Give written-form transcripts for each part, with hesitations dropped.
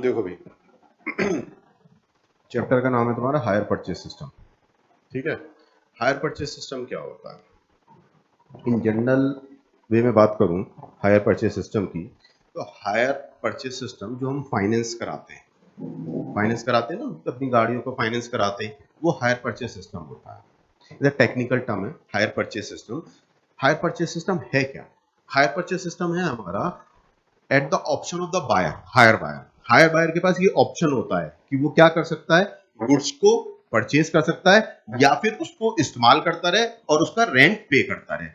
देखो भाई, चैप्टर का नाम है तुम्हारा हायर परचेज सिस्टम। ठीक है, हायर परचेज सिस्टम क्या होता है? इन जनरल वे में बात करूं हायर परचेज सिस्टम की, तो हायर परचेज सिस्टम जो हम फाइनेंस कराते हैं, ना, तो अपनी गाड़ियों को फाइनेंस कराते हैं, वो हायर परचेज सिस्टम होता है। इधर टेक्निकल टर्म है hire purchase system. Hire purchase system है क्या? हायर परचेज सिस्टम है हमारा at the option of the buyer, hire buyer. Hire buyer के पास ये ऑप्शन होता है कि वो क्या कर सकता है, गुड्स को परचेज कर सकता है या फिर उसको इस्तेमाल करता रहे और उसका रेंट पे करता रहे।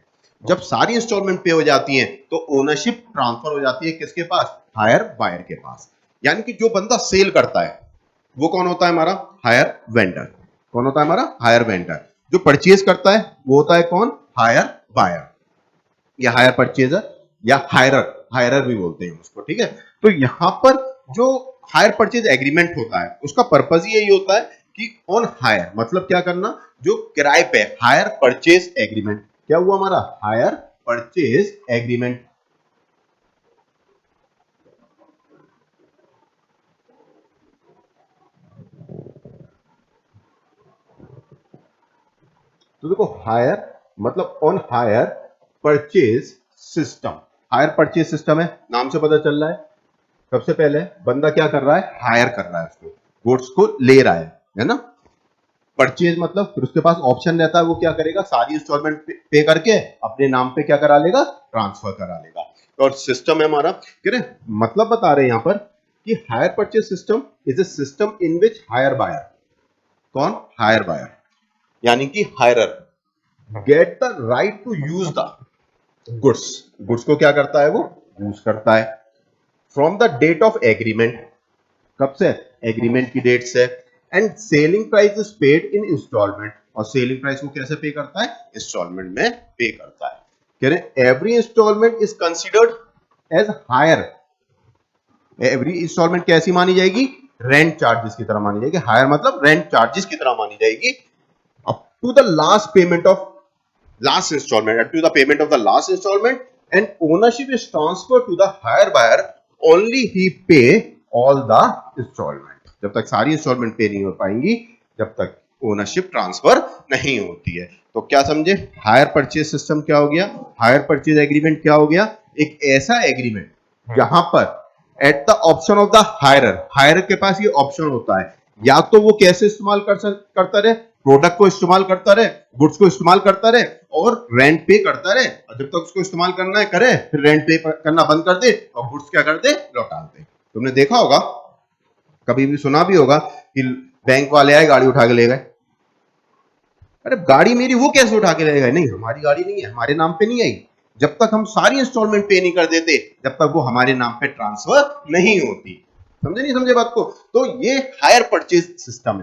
जब सारी इंस्टॉलमेंट पे हो जाती हैं तो ओनरशिप ट्रांसफर हो जाती है किसके पास? हायर बायर के पास। यानी कि जो बंदा सेल करता है वो कौन होता है? हमारा हायर वेंडर। कौन होता है? हमारा हायर वेंडर। जो परचेज करता है वो होता है कौन? हायर बायर या हायर परचेजर या हायरर, हायरर भी बोलते हैं उसको। ठीक है, तो यहां पर जो हायर परचेज एग्रीमेंट होता है उसका पर्पज ही यही होता है कि ऑन हायर मतलब क्या करना, जो किराए पे, हायर परचेज एग्रीमेंट। क्या हुआ हमारा? Higher purchase agreement. तो देखो, हायर मतलब on higher purchase system. Hire purchase system है, नाम से पता चल रहा है। सबसे पहले बंदा क्या कर रहा है? हायर कर रहा है, उसको गुड्स को ले रहा है ना। परचेज मतलब फिर उसके पास ऑप्शन रहता है, वो क्या करेगा? सारी इंस्टॉलमेंट पे करके अपने नाम पे क्या करा लेगा? ट्रांसफर करा लेगा। तो और सिस्टम है हमारा, कह रहे मतलब बता रहे हैं यहां पर कि hire purchase system is a system in which hire buyer, कौन? हायर बायर यानी कि hirer get the right to use the goods. Goods को क्या करता है? वो यूज करता है from the date of agreement. कब से? एग्रीमेंट की डेट से। And selling price is paid in installment, और सेलिंग प्राइस को कैसे पे करता है? इंस्टॉलमेंट में पे करता है। कह रहे every installment is considered as hire. Every installment कैसी मानी जाएगी? रेंट चार्जेस की तरह मानी जाएगी। हायर मतलब रेंट चार्जेस की तरह मानी जाएगी up to the last payment of last installment, up to the payment of the last installment, and ownership is transferred to the higher buyer, only he pay all the installment। जब तक सारी instalment पे नहीं हो पाएंगी, जब तक ownership transfer नहीं होती है। तो क्या समझे? हायर परचेज सिस्टम क्या हो गया? हायर परचेज एग्रीमेंट क्या हो गया? एक ऐसा एग्रीमेंट जहां पर at the option of the hirer, hirer के पास ये ऑप्शन होता है, या तो वो कैसे इस्तेमाल करता रहे, प्रोडक्ट को इस्तेमाल करता रहे, गुड्स को इस्तेमाल करता रहे और रेंट पे करता रहे, और जब तक उसको इस्तेमाल करना है करे, फिर रेंट पे करना बंद कर दे और गुड्स क्या कर दे? लौटा दे। तुमने देखा होगा, कभी भी सुना भी होगा कि बैंक वाले आए, गाड़ी उठा के ले गए। अरे गाड़ी मेरी वो कैसे उठा के ले गए? नहीं, हमारी गाड़ी नहीं है, हमारे नाम पे नहीं आई। जब तक हम सारी इंस्टॉलमेंट पे नहीं कर देते, जब तक वो हमारे नाम पे ट्रांसफर नहीं होती। समझे नहीं समझे बात को? तो ये हायर परचेज सिस्टम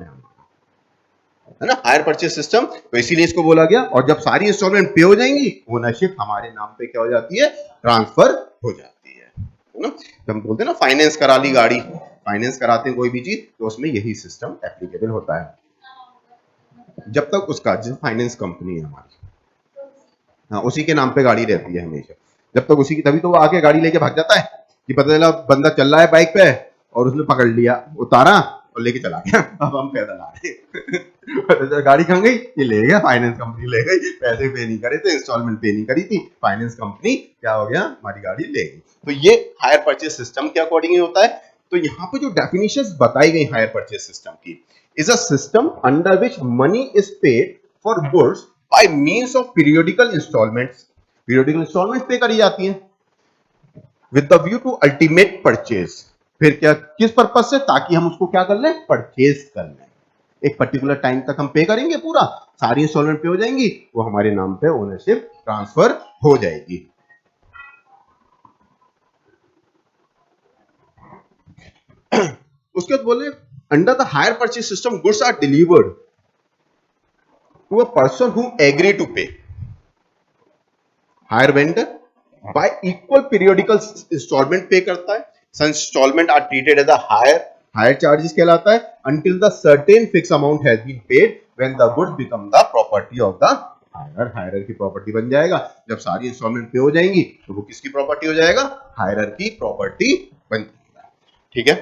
है ना, हायर परचेज सिस्टम। तो इसीलिए इसको बोला गया। और जब सारी इंस्टॉलमेंट पे हो जाएंगी, ओनरशिप हमारे नाम पे क्या हो जाती है? ट्रांसफर हो जाती है ना। तो हम बोलते हैं ना, फाइनेंस करा ली गाड़ी, फाइनेंस कराते हैं कोई भी चीज, तो उसमें यही सिस्टम एप्लीकेबल होता है। जब तक उसका, जैसे फाइनेंस कंपनी है हमारी, हाँ, उसी के नाम पे गाड़ी रहती है हमेशा। जब तक उसी की, तभी तो वो आके गाड़ी लेके भाग जाता है कि पता चला बंदा चल रहा है बाइक पे और उसने पकड़ लिया, उतारा और लेके चला गया। अब हम पैदल आ रहे गाड़ी कहाँ गई? ये ले गया, फाइनेंस कंपनी ले गई। पैसे पे नहीं करे थे, इंस्टॉलमेंट पे नहीं करी थी, फाइनेंस कंपनी क्या हो गया? हमारी गाड़ी ले गई। तो ये हायर परचेज सिस्टम के अकॉर्डिंग होता है। तो यहाँ पे जो डेफिनेशंस बताई गई हायर परचेज सिस्टम की, is a system under which money is paid for goods by means of periodical installments. Periodical installment pay करी जाती हैं with the view to ultimate purchase. फिर क्या, किस पर्पज से? ताकि हम उसको क्या कर लें? परचेज कर लें। एक पर्टिकुलर टाइम तक हम पे करेंगे, पूरा सारी इंस्टॉलमेंट पे हो जाएंगी, वो हमारे नाम पे ओनरशिप ट्रांसफर हो जाएगी। उसके बाद बोले under the hire purchase system goods are delivered to a person who agree to pay, hire vendor by equal periodical installment pay करता है। Installment are treated as a hire, hire charges कहलाता है until the certain fixed amount has been paid when the goods become the property of the हायरर। हायरर की property बन जाएगा। जब सारी instalment पे हो जाएंगी तो वो किसकी प्रॉपर्टी हो जाएगा? हायरर की प्रॉपर्टी बन जाएगा। ठीक है,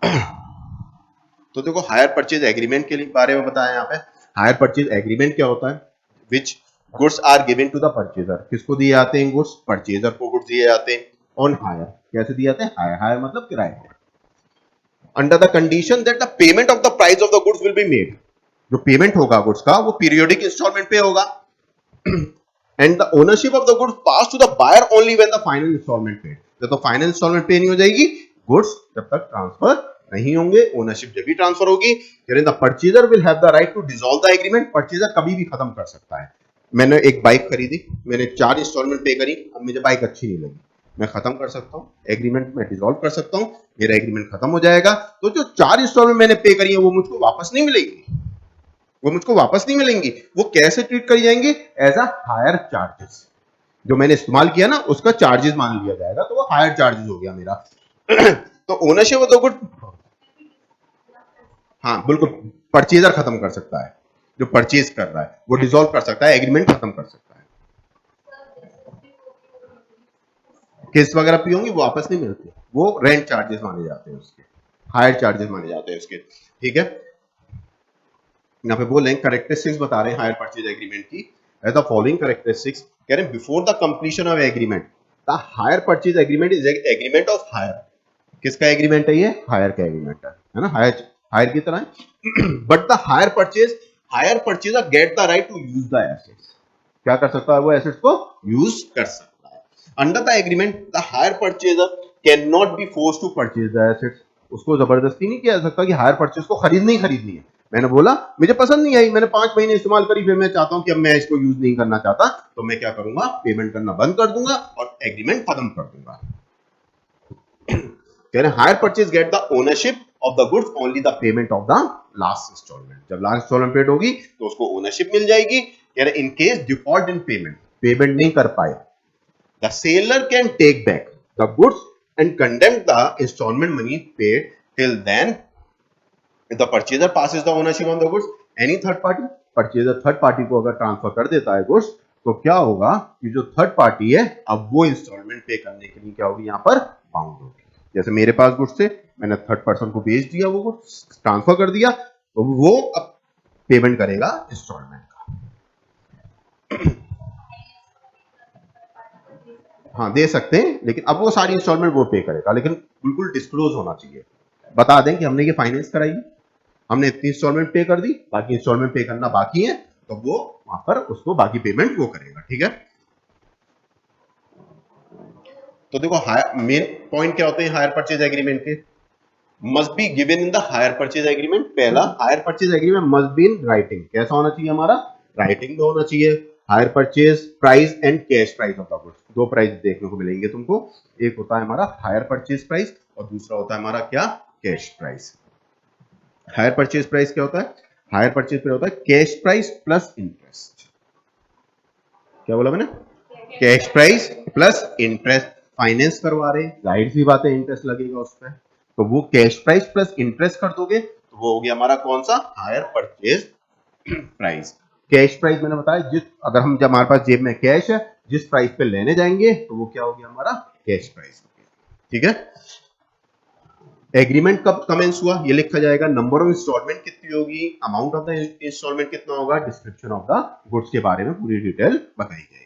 तो देखो हायर परचेज एग्रीमेंट के बारे में बताया यहाँ पे। हायर परचेज एग्रीमेंट क्या होता है? Which goods are given to the purchaser. किसको दिए जाते हैं गुड्स? परचेजर को गुड्स दिए जाते हैं ऑन हायर। कैसे दिए जाते हैं? हायर। हायर मतलब किराए पे। Under the condition that the payment of the price of the goods will be made. जो पेमेंट होगा गुड्स का वो पीरियोडिक इंस्टॉलमेंट पे होगा। And the ownership of the goods pass to the buyer only when the final installment paid. जब तो final instalment पे नहीं हो जाएगी गुड्स, जब तक ट्रांसफर नहीं होंगे। ओनरशिप जब भी ट्रांसफर होगी, the purchaser will have the right to dissolve the agreement. Purchaser कभी भी खत्म कर सकता है। मैंने एक बाइक खरीदी, मैंने 4 इंस्टॉलमेंट पे करी, अब मुझे बाइक अच्छी नहीं लगी, मैं खत्म कर सकता हूँ एग्रीमेंट में, डिसॉल्व कर सकता हूँ, मेरा एग्रीमेंट खत्म हो जाएगा। तो जो 4 इंस्टॉलमेंट मैंने पे करी है वो मुझको वापस नहीं मिलेगी, वो मुझको वापस नहीं मिलेंगी। वो कैसे ट्रीट करी जाएंगी? As a hire charges. जो मैंने इस्तेमाल किया ना उसका चार्जेस मान लिया जाएगा, तो वो हायर चार्जेस हो गया मेरा। तो ओनरशिप ऑफ द गुड, हाँ बिल्कुल, परचेजर खत्म कर सकता है। जो परचेज कर रहा है वो डिसॉल्व कर सकता है, एग्रीमेंट खत्म कर सकता है। किस्त वगैरह पी होंगी वो वापस नहीं मिलती, वो रेंट चार्जेस माने जाते हैं उसके, हायर चार्जेस माने जाते हैं उसके। ठीक है, यहाँ पे बोल रहे हैं करेक्टरिस्टिक्स बता रहे हैं हायर परचेज एग्रीमेंट की। एज द फॉलोइंग करेक्टरिस्टिक्स, कह रहे हैं before the completion of agreement the hire purchase agreement is agreement of hire. किसका एग्रीमेंट है ये? हायर का एग्रीमेंट है ना, हायर, हायर की तरह है। But the hire purchaser get the right to use the assets. क्या कर सकता है वो? एसेट्स को यूज कर सकता है। Under the agreement the hire purchaser can not be force to purchase the assets. उसको जबरदस्ती नहीं किया जा सकता कि हायर परचेज को खरीदनी ही खरीदनी है। मैंने बोला मुझे पसंद नहीं आई, मैंने 5 महीने इस्तेमाल करी, फिर मैं चाहता हूं कि अब मैं इसको यूज नहीं करना चाहता, तो मैं क्या करूंगा? पेमेंट करना बंद कर दूंगा और एग्रीमेंट खत्म कर दूंगा। कह रहे hire purchase get the ownership of the goods only the payment of the last installment. जब लास्ट इंस्टॉलमेंट पेड होगी तो उसको ओनरशिप मिल जाएगी। कह रहे in case default in payment, payment नहीं कर पाए, the seller can take back the goods and condemn the installment money paid till then the purchaser passes the ownership on the goods। Any third party, purchaser third party को अगर transfer कर देता है goods, तो क्या होगा कि जो थर्ड पार्टी है अब वो इंस्टॉलमेंट पे करने के लिए क्या होगी? यहाँ पर बाउंड होगी। जैसे मेरे पास गुड्स थे, मैंने थर्ड पर्सन को बेच दिया, वो गुड्स ट्रांसफर कर दिया, तो वो अब पेमेंट करेगा इंस्टॉलमेंट का। हाँ दे सकते हैं, लेकिन अब वो सारी इंस्टॉलमेंट वो पे करेगा, लेकिन बिल्कुल डिस्क्लोज होना चाहिए। बता दें कि हमने ये फाइनेंस कराई, हमने इतनी इंस्टॉलमेंट पे कर दी, बाकी इंस्टॉलमेंट पे करना बाकी है, तो वो वहां पर उसको बाकी पेमेंट वो करेगा। ठीक है, तो देखो मेन पॉइंट क्या होते हैं हायर परचेज एग्रीमेंट के? Must be given in the hire purchase agreement. पहला, hire purchase agreement must be in writing. कैसा होना चाहिए हमारा? राइटिंग में होना चाहिए। Hire purchase price and cash price of the goods, दो प्राइस देखने को मिलेंगे तुमको। एक होता है हमारा हायर परचेज प्राइस और दूसरा होता है हमारा क्या? Cash price. Hire purchase price क्या होता है? हायर परचेज प्राइस होता है कैश प्राइस प्लस इंटरेस्ट। क्या बोला मैंने? Cash price plus interest. Finance करवा रहे, जाहिर सी बात है इंटरेस्ट लगेगा उस पर, तो वो कैश प्राइस प्लस इंटरेस्ट कर दोगे तो वो हो गया हमारा कौन सा? Higher purchase price. Cash price मैंने बताया, जिस अगर हम, जब हमारे पास जेब में कैश है, जिस प्राइस पे लेने जाएंगे तो वो क्या हो गया? हमारा कैश प्राइस हो गया। ठीक है, एग्रीमेंट कब कमेंस हुआ ये लिखा जाएगा, नंबर ऑफ इंस्टॉलमेंट कितनी होगी, अमाउंट ऑफ द इंस्टॉलमेंट कितना होगा, डिस्क्रिप्शन ऑफ द गुड्स के बारे में पूरी डिटेल बताई जाएगी।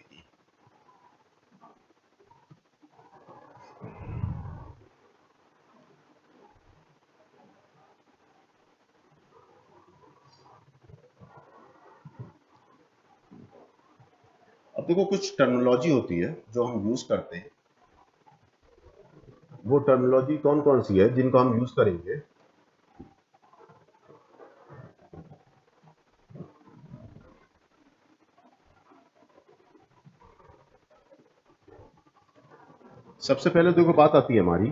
अब देखो कुछ टर्मिनोलॉजी होती है जो हम यूज करते हैं, वो टर्मिनोलॉजी कौन कौन सी है जिनको हम यूज करेंगे? सबसे पहले देखो बात आती है हमारी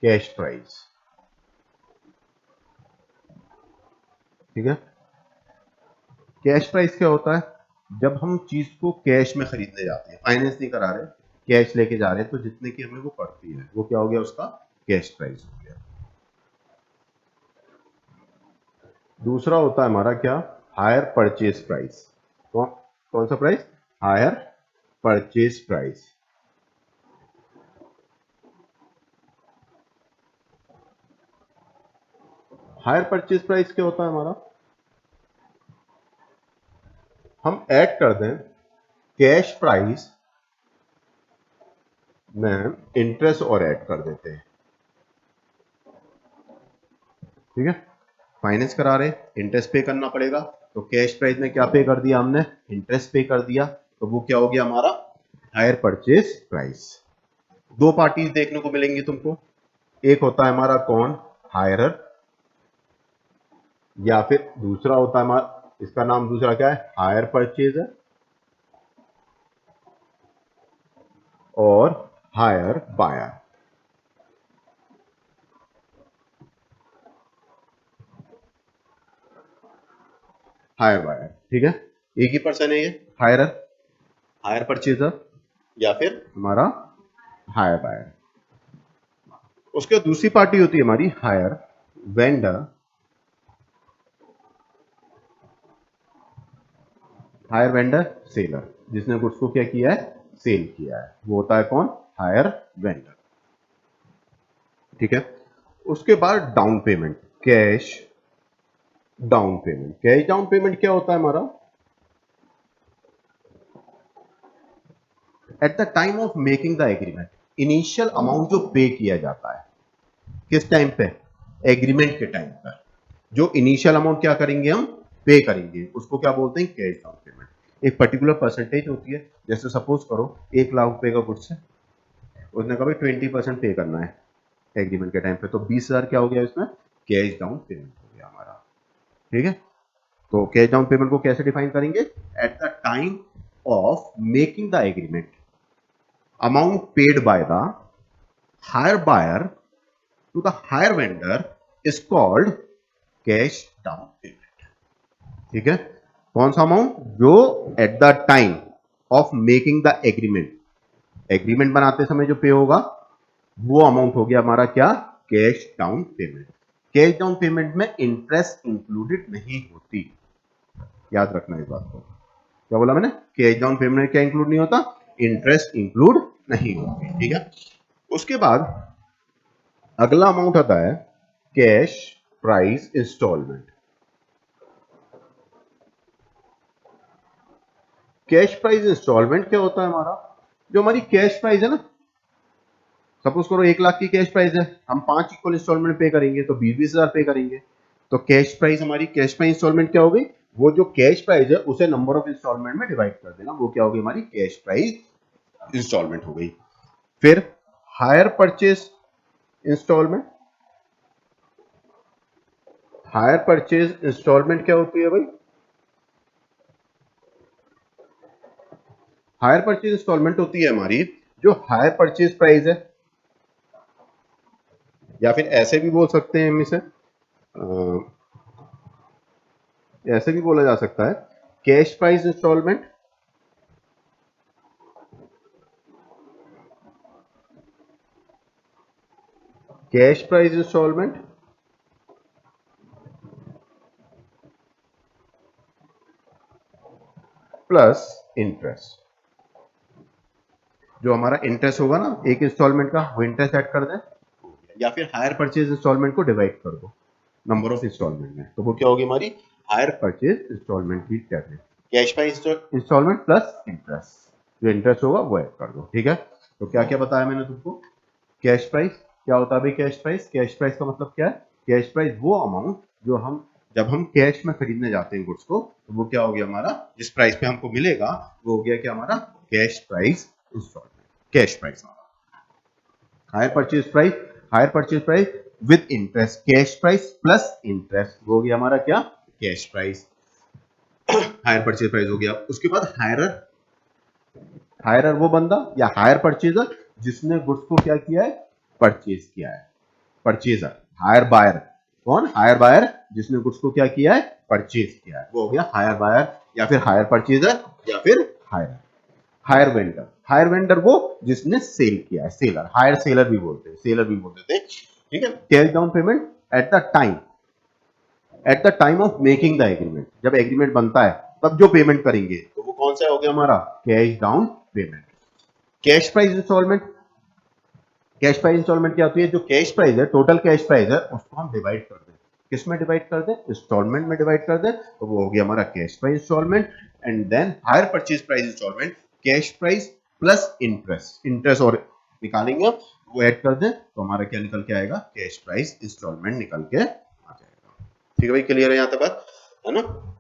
कैश प्राइस। ठीक है, कैश प्राइस क्या होता है? जब हम चीज को कैश में खरीदने जाते हैं, फाइनेंस नहीं करा रहे, कैश लेके जा रहे हैं, तो जितने की हमें वो पड़ती है वो क्या हो गया? उसका कैश प्राइस हो गया। दूसरा होता है हमारा क्या? Hire purchase price. कौन कौन सा price? Hire purchase price. Hire purchase price क्या होता है हमारा, हम ऐड कर दें कैश प्राइस में इंटरेस्ट और ऐड कर देते हैं, ठीक है। फाइनेंस करा रहे, इंटरेस्ट पे करना पड़ेगा, तो कैश प्राइस में क्या पे कर दिया हमने, इंटरेस्ट पे कर दिया, तो वो क्या हो गया हमारा हायर परचेज प्राइस। दो पार्टीज देखने को मिलेंगी तुमको, एक होता है हमारा कौन, हायरर, या फिर दूसरा होता है हमारा, इसका नाम दूसरा क्या है, हायर परचेजर और हायर बायर। हायर बायर, ठीक है, एक ही पर्सन है ये, हायरर, हायर परचेजर या फिर हमारा हायर बायर। उसके बाद दूसरी पार्टी होती है हमारी higher vendor, hire vendor seller, जिसने गुड्स को क्या किया है, सेल किया है, वो होता है कौन, हायर वेंडर, ठीक है। उसके बाद down payment, cash down payment. Cash down payment क्या होता है हमारा, at the time of making the agreement, initial amount जो पे किया जाता है, किस टाइम पे, एग्रीमेंट के टाइम पर जो इनिशियल अमाउंट क्या करेंगे हम, पे करेंगे, उसको क्या बोलते हैं, कैश डाउन पेमेंट। एक पर्टिकुलर परसेंटेज होती है, जैसे सपोज करो 1 लाख रुपए का गुड्स है, उसने कहा भाई 20% पे करना है एग्रीमेंट के टाइम पे, तो 20,000 क्या हो गया इसमें, कैश डाउन पेमेंट हो गया हमारा, ठीक है। तो कैश डाउन पेमेंट को कैसे डिफाइन करेंगे, at the time of making the agreement, amount paid by the hire buyer to the hire vendor is called cash down payment, ठीक है। कौन सा अमाउंट, जो at the time of making the agreement, agreement बनाते समय जो पे होगा, वो अमाउंट हो गया हमारा क्या, cash down payment. Cash down payment में इंटरेस्ट इंक्लूडेड नहीं होती, याद रखना इस बात को। क्या बोला मैंने, कैश डाउन पेमेंट में क्या इंक्लूड नहीं होता, इंटरेस्ट इंक्लूड नहीं होती, ठीक है। उसके बाद अगला अमाउंट आता है cash price installment. Cash price installment क्या होता है हमारा, जो हमारी कैश प्राइस है ना, सपोज करो 1 लाख की कैश प्राइस है, हम 5 इक्वल इंस्टॉलमेंट पे करेंगे तो 20,000 पे करेंगे, तो कैश प्राइस हमारी, कैश प्राइस इंस्टॉलमेंट क्या हो गई, वो जो कैश प्राइस है उसे नंबर ऑफ इंस्टॉलमेंट में डिवाइड कर देना, वो क्या होगी हमारी कैश प्राइस इंस्टॉलमेंट हो गई। फिर hire purchase installment, hire purchase installment क्या होती है भाई, हायर परचेज इंस्टॉलमेंट होती है हमारी जो हायर परचेज प्राइस है, या फिर ऐसे भी बोल सकते हैं हम इसे, ऐसे भी बोला जा सकता है, cash price installment cash price installment plus interest. जो हमारा इंटरेस्ट होगा ना एक इंस्टॉलमेंट का, वो इंटरेस्ट ऐड कर दें, या फिर हायर परचेज इंस्टॉलमेंट को डिवाइड कर दो नंबर ऑफ इंस्टॉलमेंट में, तो वो क्या होगी हमारी हायर परचेज इंस्टॉलमेंट की tablet. Cash price installment plus interest, जो इंटरेस्ट होगा वो ऐड कर दो, ठीक है। तो क्या क्या बताया मैंने तुमको, कैश प्राइस क्या होता है भाई, कैश प्राइस, कैश प्राइस का मतलब क्या है, कैश प्राइस वो अमाउंट जो हम, जब हम कैश में खरीदने जाते हैं गुड्स को, तो वो क्या हो गया हमारा, जिस प्राइस पे हमको मिलेगा वो हो गया क्या हमारा cash price installment, cash price. Hire purchase price, hire purchase price with interest, cash price plus interest, वो हो गया हमारा क्या, cash price, hire purchase price हो गया। उसके बाद हायरर, हायरर वो बंदा या हायर परचेजर जिसने गुड्स को क्या किया है, परचेज किया है, परचेजर। हायर बायर कौन, हायर बायर जिसने गुड्स को क्या किया है, परचेज किया है, वो हो गया हायर बायर या फिर हायर परचेजर या फिर hire. Hire vendor, hire vendor वो जिसने सेल किया है, सेलर, हायर सेलर भी बोलते हैं, सेलर भी बोलते थे, ठीक है। Cash down payment eight the time, eight the time of making the agreement, जब एग्रीमेंट बनता है तब जो पेमेंट करेंगे, तो वो कौन सा हो गया हमारा cash down payment. Cash price installment, cash price installment क्या होती है, जो कैश प्राइस है, टोटल कैश प्राइस है, उसको हम डिवाइड कर दें किस में डिवाइड कर दें, इंस्टॉलमेंट में डिवाइड कर दें, तो वो हो गया हमारा cash price installment. And then hire purchase price installment, cash price plus interest, interest और निकालेंगे वो ऐड कर दें तो हमारा क्या निकल के आएगा, कैश प्राइस इंस्टॉलमेंट निकल के आ जाएगा। ठीक है भाई, क्लियर है यहाँ तक बात, है ना।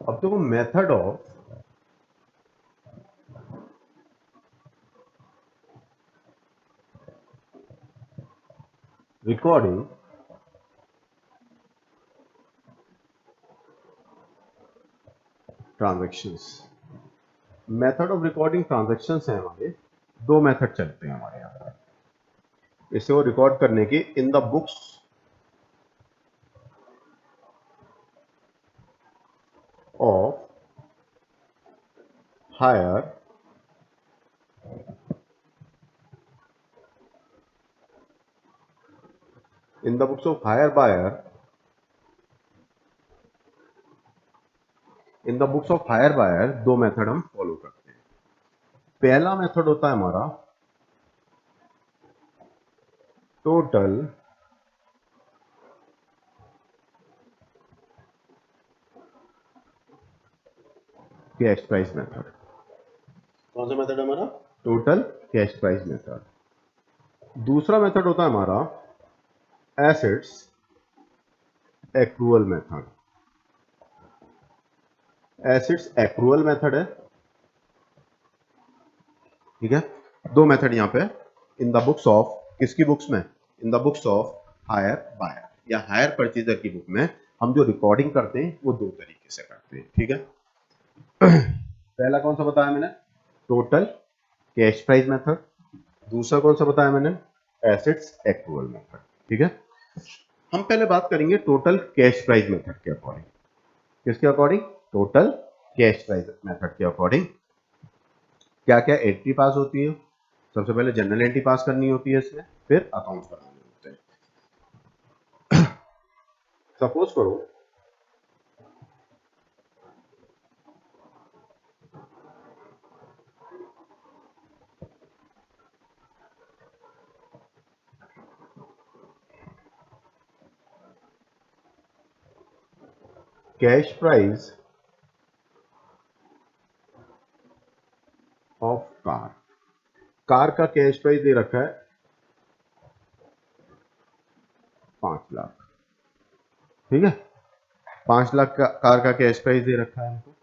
अब देखो method of recording transactions, method of recording transactions हैं हमारे, दो मेथड चलते हैं हमारे यहाँ पर इसे वो रिकॉर्ड करने की। In the books of hire in the books of hire buyer, in the books of hire buyer दो मेथड हम फॉलो करते हैं। पहला मेथड होता है हमारा टोटल कैश प्राइस मेथड। कौन सा मेथड है हमारा, टोटल कैश प्राइस मेथड। दूसरा मेथड होता है हमारा assets accrual method. Assets accrual method है, ठीक है। दो मेथड यहां पे इन द बुक्स ऑफ, किसकी बुक्स में, in the books of hire buyer या हायर परचेजर की बुक में हम जो रिकॉर्डिंग करते हैं वो दो तरीके से करते हैं, ठीक है। पहला कौन सा बताया मैंने, टोटल कैश प्राइस मेथड। दूसरा कौन सा बताया मैंने, एसेट्स एक्रूअल मेथड, ठीक है। हम पहले बात करेंगे टोटल कैश प्राइस मेथड के अकॉर्डिंग। किसके according, total cash price method के अकॉर्डिंग क्या क्या एंट्री पास होती है। सबसे पहले जनरल एंट्री पास करनी होती है इसमें, फिर अकाउंट्स बनाने होते हैं। सपोज करो cash price of car, car का कैश प्राइस दे रखा है 5 लाख, ठीक है। 5 लाख का कार का कैश प्राइस दे रखा है हमको।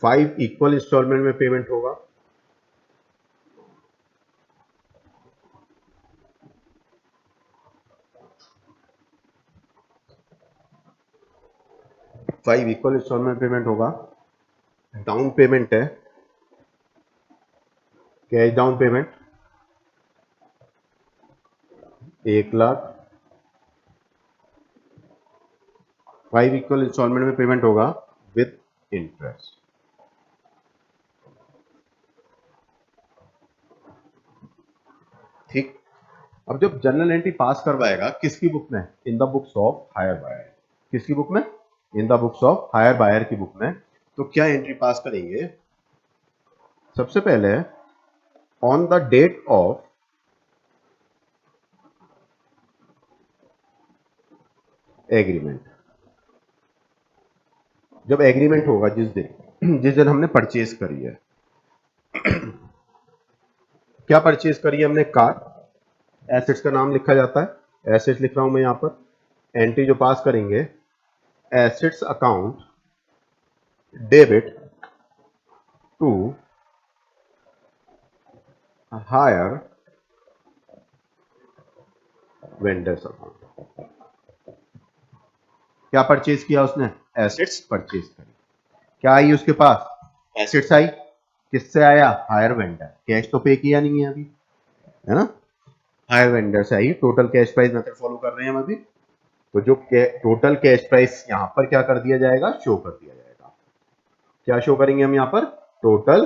5 इक्वल इंस्टॉलमेंट में पेमेंट होगा। फाइव इक्वल इंस्टॉलमेंट पेमेंट होगा। डाउन पेमेंट है, cash down payment 1 lakh. 5 equal installment में पेमेंट होगा विद इंटरेस्ट। ठीक। अब जब जनरल एंट्री पास करवाएगा किसकी बुक में, in the books of hire buyer, किसकी बुक में, in the books of hire buyer की बुक में, तो क्या एंट्री पास करेंगे, सबसे पहले on the date of agreement. जब एग्रीमेंट होगा जिस दिन हमने परचेज करी है, क्या परचेज करी है हमने, कार। एसेट्स का नाम लिखा जाता है, एसेट्स लिख रहा हूं मैं यहां पर। एंट्री जो पास करेंगे, assets account debit to hire vendors account. क्या परचेज किया उसने? एसेट्स परचेज करी। क्या आई उसके पास? Assets I. किससे आया? Higher vendor. कैश तो पे किया नहीं है अभी, है ना? हायर वेंडर से आई। Total cash price method follow कर रहे हैं हम अभी। तो जो टोटल कैश प्राइस यहां पर क्या कर दिया जाएगा? शो कर दिया जाएगा। क्या शो करेंगे हम यहां पर? Total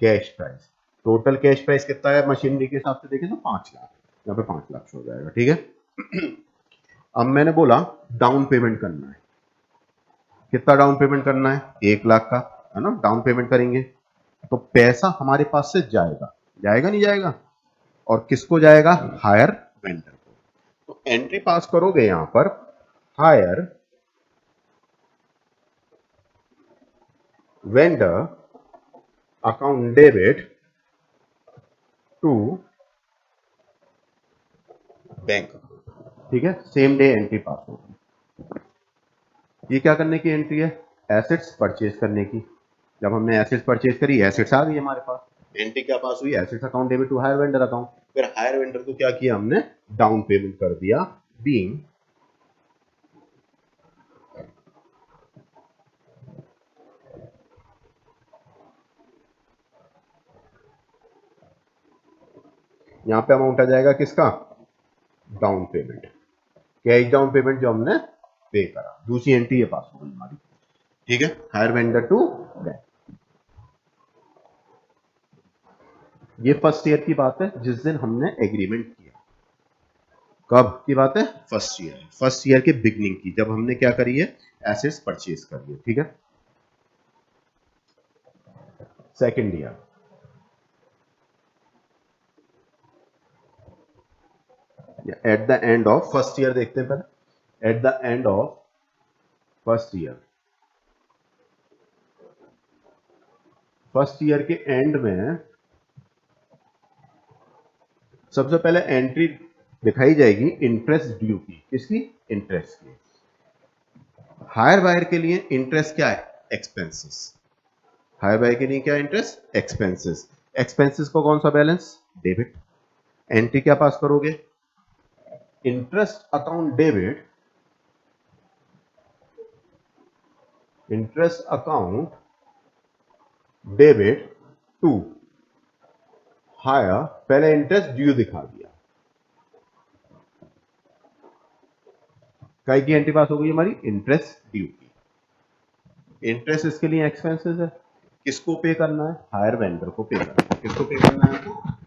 cash price. Total cash price कितना है मशीनरी के हिसाब से देखें तो 5 लाख। यहाँ पे 5 लाख शो हो जाएगा, ठीक है। अब मैंने बोला डाउन पेमेंट करना है। कितना डाउन पेमेंट करना है? 1 लाख का, है ना? डाउन पेमेंट करेंगे तो पैसा हमारे पास से जाएगा, जाएगा नहीं जाएगा? और किसको जाएगा? हायर वेंडर को। तो एंट्री पास करोगे यहां पर, hire vendor account debit to bank, ठीक है। सेम डे एंट्री पास होगी। ये क्या करने की एंट्री है? एसेट्स परचेज करने की। जब हमने एसेट्स परचेज करी, एसेट्स आ गई हमारे पास। एंट्री क्या पास हुई? Assets account debit to hire vendor account. फिर हायर वेंडर को क्या किया हमने? डाउन पेमेंट कर दिया, बीइंग यहां पे अमाउंट आ जाएगा किसका? Down payment. Cash down payment जो हमने पे करा। दूसरी एंट्री ये पास हो गई हमारी, ठीक है। Hire vendor to bank. ये फर्स्ट ईयर की बात है जिस दिन हमने एग्रीमेंट किया। कब की बात है? First year. फर्स्ट ईयर के बिगनिंग की, जब हमने क्या करी है? एसेट्स परचेज करी है, ठीक है। Second year, at the end of first year देखते हैं पहले। At the end of first year, first year के एंड में सबसे पहले एंट्री दिखाई जाएगी इंटरेस्ट ड्यू की। किसकी? इंटरेस्ट की। हायर बायर के लिए इंटरेस्ट क्या है? एक्सपेंसेस। हायर बायर के लिए क्या? Interest expenses. एक्सपेंसेस को कौन सा बैलेंस? डेबिट। एंट्री क्या पास करोगे? Interest account debit, interest account debit to hire. पहले इंटरेस्ट ड्यू दिखा दिया। काय की एंट्री पास हो गई हमारी? इंटरेस्ट ड्यू की। इंटरेस्ट इसके लिए एक्सपेंसेस है। किसको पे करना है? हायर वेंडर को पे करना है। किसको पे करना है?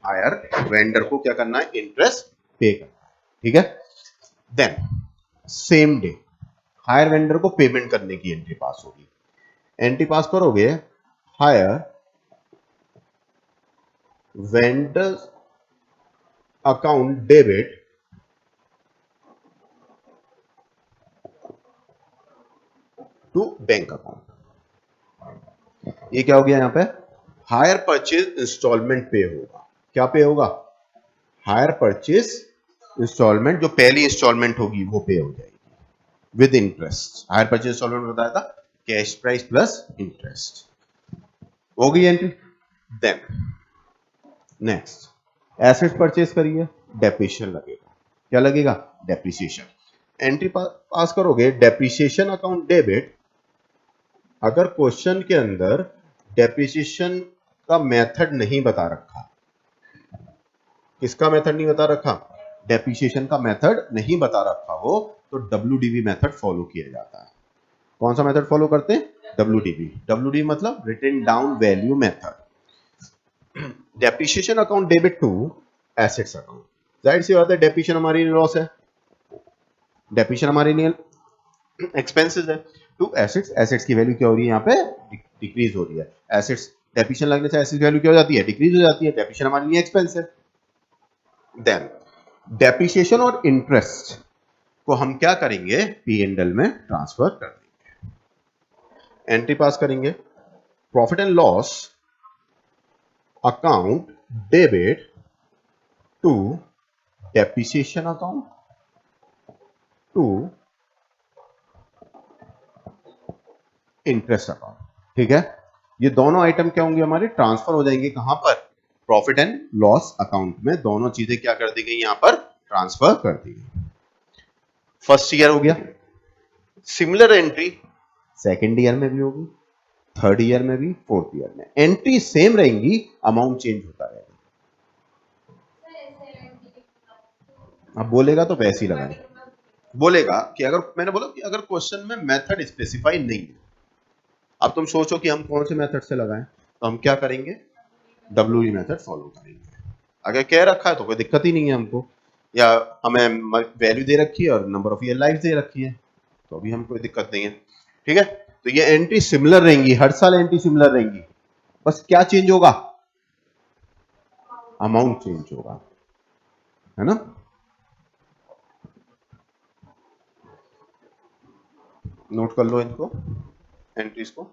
हायर वेंडर को क्या करना है? इंटरेस्ट पे करना है, ठीक है। Then same day hire vendor को पेमेंट करने की एंट्री पास होगी। एंट्री पास करोगे, hire vendor account debit to bank account. ये क्या हो गया यहां पे? हायर परचेज इंस्टॉलमेंट पे होगा। क्या पे होगा? Hire purchase installment. जो पहली इंस्टॉलमेंट होगी वो पे हो जाएगी with interest. Hire purchase installment बताया था, कैश प्राइस प्लस इंटरेस्ट। हो गई entry. Then next, asset purchase करिए, डेप्रिसिएशन लगेगा। क्या लगेगा? डेप्रिसिएशन। एंट्री पास करोगे, डेप्रिसिएशन अकाउंट डेबिट। अगर क्वेश्चन के अंदर डेप्रिसिएशन का मेथड नहीं बता रखा, किसका मेथड नहीं बता रखा? डेप्रिसिएशन का मेथड नहीं बता रखा हो तो डब्ल्यूडीवी मेथड फॉलो किया जाता है। कौन सा मेथड फॉलो करते हैं? डब्ल्यूडीवी। डब्ल्यूडीवी मतलब written down value method. Depreciation account debit to assets account. जाहिर सी बात है, डेप्रिसिएशन हमारी लॉस है, डेप्रिसिएशन हमारे लिए एक्सपेंसेस है। टू एसेट्स, एसेट्स की वैल्यू क्या हो रही है यहाँ पे? डिक्रीज हो रही है। एसेट्स डेप्रिसिएशन लगने से एसेट्स वैल्यू क्या हो जाती है? डिक्रीज हो जाती है। डेप्रिसिएशन हमारे लिए एक्सपेंस है। देन डेप्रिसिएशन और इंटरेस्ट को हम क्या करेंगे? पी एंड एल में ट्रांसफर कर देंगे। एंट्री पास करेंगे, profit and loss account debit to depreciation account to interest account, ठीक है। ये दोनों आइटम क्या होंगे? हमारे ट्रांसफर हो जाएंगे कहां पर? प्रॉफिट एंड लॉस अकाउंट में। दोनों चीजें क्या कर दी गई? यहां पर ट्रांसफर कर दी गई। फर्स्ट ईयर हो गया। सिमिलर एंट्री सेकेंड ईयर में भी होगी, थर्ड ईयर में भी, फोर्थ ईयर में। एंट्री सेम रहेंगी, अमाउंट चेंज होता रहेगा। अब बोलेगा तो वैसे ही लगाए, बोलेगा कि अगर मैंने बोला कि अगर क्वेश्चन में मेथड स्पेसिफाई नहीं है, अब तुम सोचो कि हम कौन से मेथड से लगाएं, तो हम क्या करेंगे, WE मेथड फॉलो करेंगे। अगर कह रखा है तो कोई दिक्कत ही नहीं है हमको, या हमें वैल्यू दे रखी है और नंबर ऑफ ईयर लाइफ दे रखी है, तो अभी हम कोई दिक्कत नहीं है। ठीक है, तो ये एंट्री सिमिलर रहेंगी, हर साल एंट्री सिमिलर रहेंगी, बस क्या चेंज होगा, अमाउंट चेंज होगा, है ना। नोट कर लो इनको, एंट्रीज को।